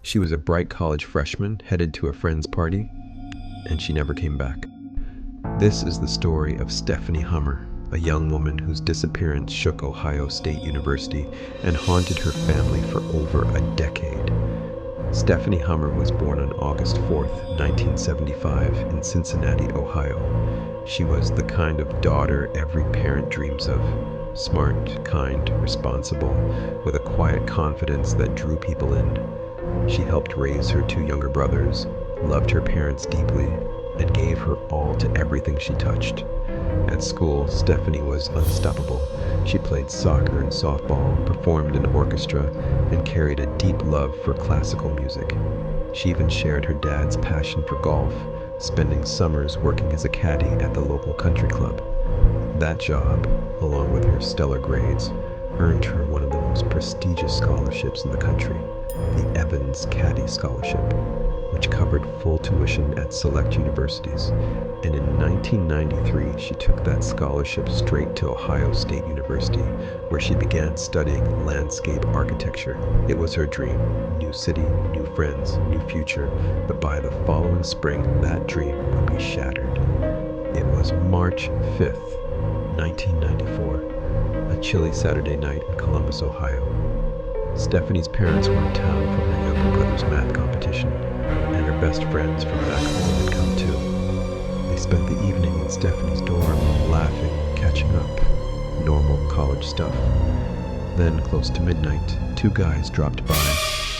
She was a bright college freshman headed to a friend's party, and she never came back. This is the story of Stephanie Hummer, a young woman whose disappearance shook Ohio State University and haunted her family for over a decade. Stephanie Hummer was born on August 4th, 1975, in Cincinnati, Ohio. She was the kind of daughter every parent dreams of. Smart, kind, responsible, with a quiet confidence that drew people in. She helped raise her two younger brothers, loved her parents deeply, and gave her all to everything she touched. At school, Stephanie was unstoppable. She played soccer and softball, performed in orchestra, and carried a deep love for classical music. She even shared her dad's passion for golf, spending summers working as a caddy at the local country club. That job, along with her stellar grades, earned her one of the most prestigious scholarships in the country, the Evans Caddy Scholarship, which covered full tuition at select universities. And in 1993, she took that scholarship straight to Ohio State University, where she began studying landscape architecture. It was her dream: new city, new friends, new future. But by the following spring, that dream would be shattered. It was March 5th, 1994, a chilly Saturday night in Columbus, Ohio. Stephanie's parents were in town from her younger brother's math competition, and her best friends from back home had come too. They spent the evening in Stephanie's dorm, laughing, catching up. Normal college stuff. Then, close to midnight, two guys dropped by,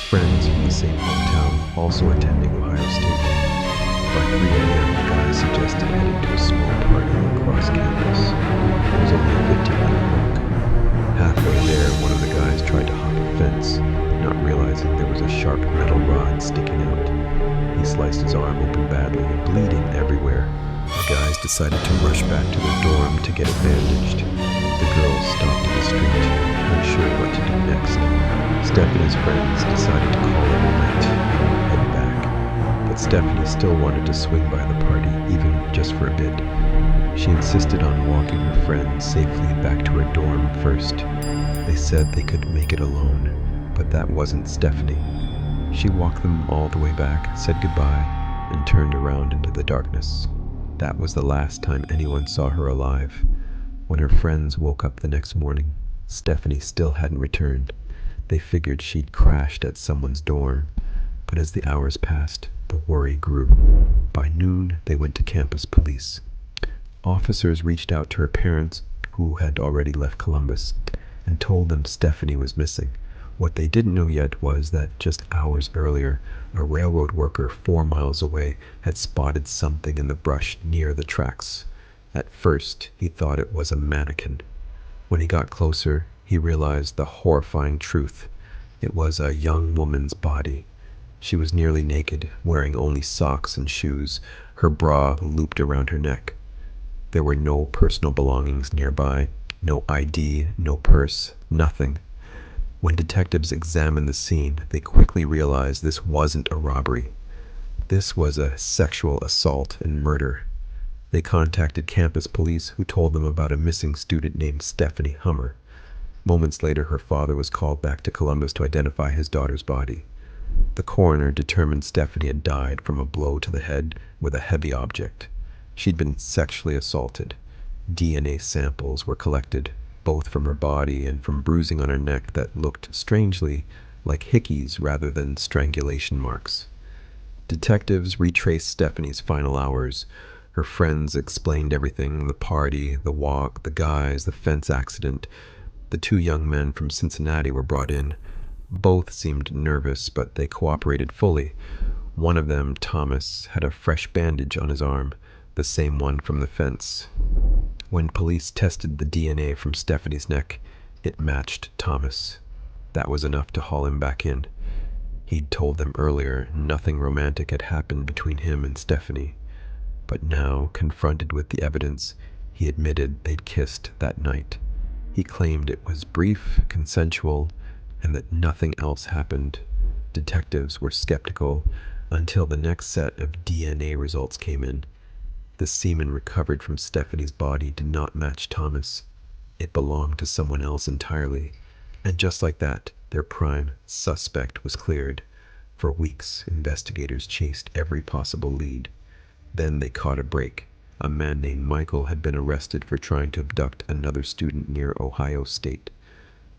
friends from the same hometown, also attending Ohio State. By 3 a.m., the guys suggested heading to a small party across campus. It was only a 15-minute walk. Halfway there, one of the guys tried to hop a fence, not realizing there was a sharp metal rod sticking out. He sliced his arm open badly, bleeding everywhere. The guys decided to rush back to their dorm to get it bandaged. The girls stopped in the street, unsure what to do next. Stephanie's friends decided to call it a night and head back. But Stephanie still wanted to swing by the party, even just for a bit. She insisted on walking her friends safely back to her dorm first. They said they could make it alone, but that wasn't Stephanie. She walked them all the way back, said goodbye, and turned around into the darkness. That was the last time anyone saw her alive. When her friends woke up the next morning, Stephanie still hadn't returned. They figured she'd crashed at someone's dorm, but as the hours passed, the worry grew. By noon, they went to campus police. Officers reached out to her parents, who had already left Columbus, and told them Stephanie was missing. What they didn't know yet was that just hours earlier, a railroad worker 4 miles away had spotted something in the brush near the tracks. At first, he thought it was a mannequin. When he got closer, he realized the horrifying truth. It was a young woman's body. She was nearly naked, wearing only socks and shoes, her bra looped around her neck. There were no personal belongings nearby, no ID, no purse, nothing. When detectives examined the scene, they quickly realized this wasn't a robbery. This was a sexual assault and murder. They contacted campus police, who told them about a missing student named Stephanie Hummer. Moments later, her father was called back to Columbus to identify his daughter's body. The coroner determined Stephanie had died from a blow to the head with a heavy object. She'd been sexually assaulted. DNA samples were collected, both from her body and from bruising on her neck that looked strangely like hickeys rather than strangulation marks. Detectives retraced Stephanie's final hours. Her friends explained everything: the party, the walk, the guys, the fence accident. The two young men from Cincinnati were brought in. Both seemed nervous, but they cooperated fully. One of them, Thomas, had a fresh bandage on his arm, the same one from the fence. When police tested the DNA from Stephanie's neck, it matched Thomas. That was enough to haul him back in. He'd told them earlier nothing romantic had happened between him and Stephanie. But now, confronted with the evidence, he admitted they'd kissed that night. He claimed it was brief, consensual, and that nothing else happened. Detectives were skeptical until the next set of DNA results came in. The semen recovered from Stephanie's body did not match Thomas. It belonged to someone else entirely. And just like that, their prime suspect was cleared. For weeks, investigators chased every possible lead. Then they caught a break. A man named Michael had been arrested for trying to abduct another student near Ohio State.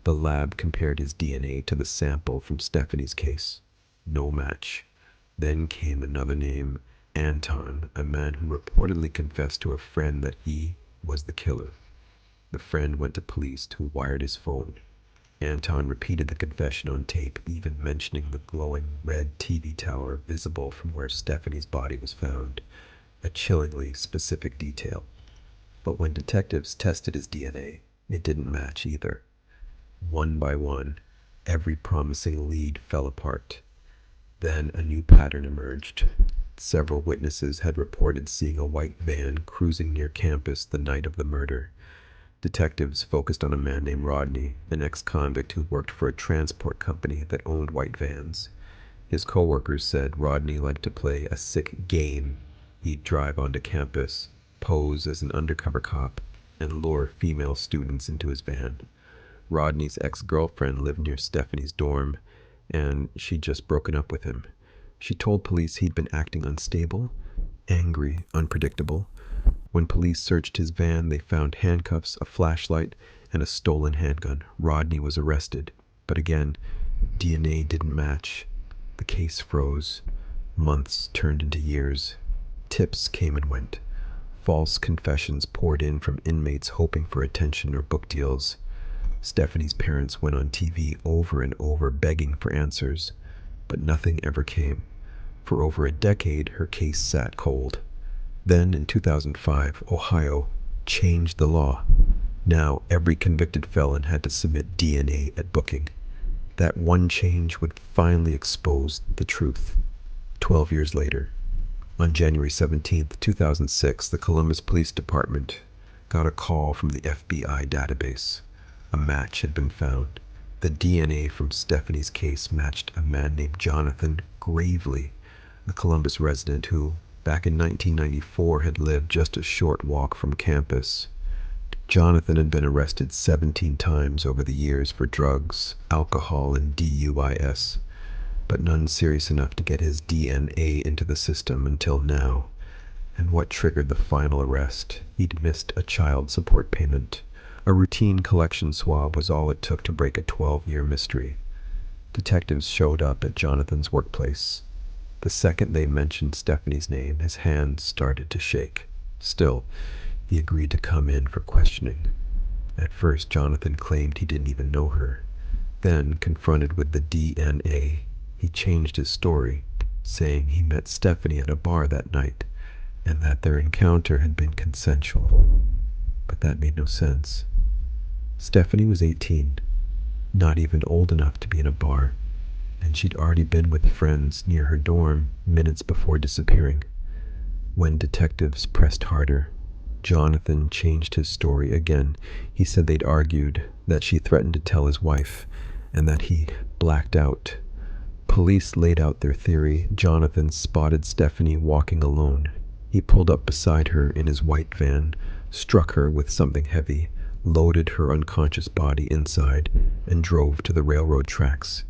The lab compared his DNA to the sample from Stephanie's case. No match. Then came another name, Anton, a man who reportedly confessed to a friend that he was the killer. The friend went to police, who wired his phone. Anton repeated the confession on tape, even mentioning the glowing red TV tower visible from where Stephanie's body was found, a chillingly specific detail. But when detectives tested his DNA, it didn't match either. One by one, every promising lead fell apart. Then a new pattern emerged. Several witnesses had reported seeing a white van cruising near campus the night of the murder. Detectives focused on a man named Rodney, an ex-convict who worked for a transport company that owned white vans. His coworkers said Rodney liked to play a sick game. He'd drive onto campus, pose as an undercover cop, and lure female students into his van. Rodney's ex-girlfriend lived near Stephanie's dorm, and she'd just broken up with him. She told police he'd been acting unstable, angry, unpredictable. When police searched his van, they found handcuffs, a flashlight, and a stolen handgun. Rodney was arrested, but again, DNA didn't match. The case froze. Months turned into years. Tips came and went. False confessions poured in from inmates hoping for attention or book deals. Stephanie's parents went on TV over and over begging for answers, but nothing ever came. For over a decade, her case sat cold. Then, in 2005, Ohio changed the law. Now, every convicted felon had to submit DNA at booking. That one change would finally expose the truth. 12 years later, on January 17th, 2006, the Columbus Police Department got a call from the FBI database. A match had been found. The DNA from Stephanie's case matched a man named Jonathan Gravely, a Columbus resident who, back in 1994, had lived just a short walk from campus. Jonathan had been arrested 17 times over the years for drugs, alcohol, and DUIs, but none serious enough to get his DNA into the system until now. And what triggered the final arrest? He'd missed a child support payment. A routine collection swab was all it took to break a 12-year mystery. Detectives showed up at Jonathan's workplace. The second they mentioned Stephanie's name, his hands started to shake. Still, he agreed to come in for questioning. At first, Jonathan claimed he didn't even know her. Then, confronted with the DNA, he changed his story, saying he met Stephanie at a bar that night and that their encounter had been consensual. But that made no sense. Stephanie was 18, not even old enough to be in a bar, and she'd already been with friends near her dorm minutes before disappearing. When detectives pressed harder, Jonathan changed his story again. He said they'd argued, that she threatened to tell his wife, and that he blacked out. Police laid out their theory. Jonathan spotted Stephanie walking alone. He pulled up beside her in his white van, struck her with something heavy, loaded her unconscious body inside, and drove to the railroad tracks.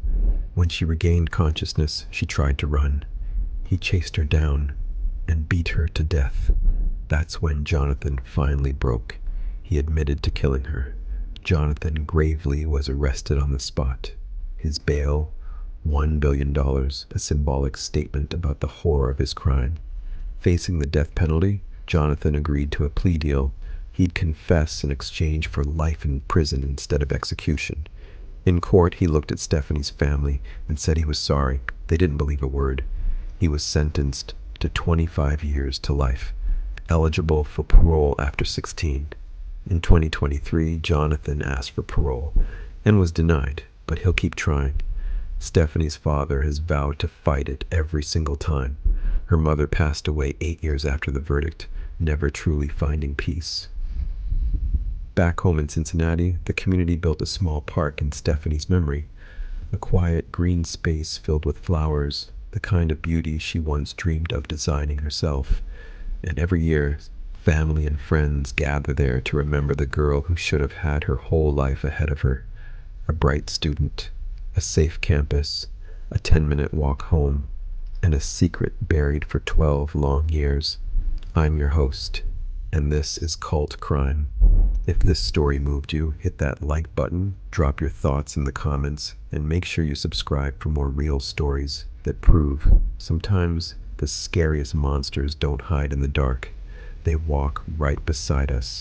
When she regained consciousness, she tried to run. He chased her down and beat her to death. That's when Jonathan finally broke. He admitted to killing her. Jonathan Gravely was arrested on the spot. His bail, $1 billion, a symbolic statement about the horror of his crime. Facing the death penalty, Jonathan agreed to a plea deal. He'd confess in exchange for life in prison instead of execution. In court, he looked at Stephanie's family and said he was sorry. They didn't believe a word. He was sentenced to 25 years to life, eligible for parole after 16. In 2023, Jonathan asked for parole and was denied, but he'll keep trying. Stephanie's father has vowed to fight it every single time. Her mother passed away 8 years after the verdict, never truly finding peace. Back home in Cincinnati, the community built a small park in Stephanie's memory, a quiet green space filled with flowers, the kind of beauty she once dreamed of designing herself. And every year, family and friends gather there to remember the girl who should have had her whole life ahead of her. A bright student, a safe campus, a 10-minute walk home, and a secret buried for 12 long years. I'm your host, and this is Cult Crime. If this story moved you, hit that like button, drop your thoughts in the comments, and make sure you subscribe for more real stories that prove sometimes the scariest monsters don't hide in the dark. They walk right beside us.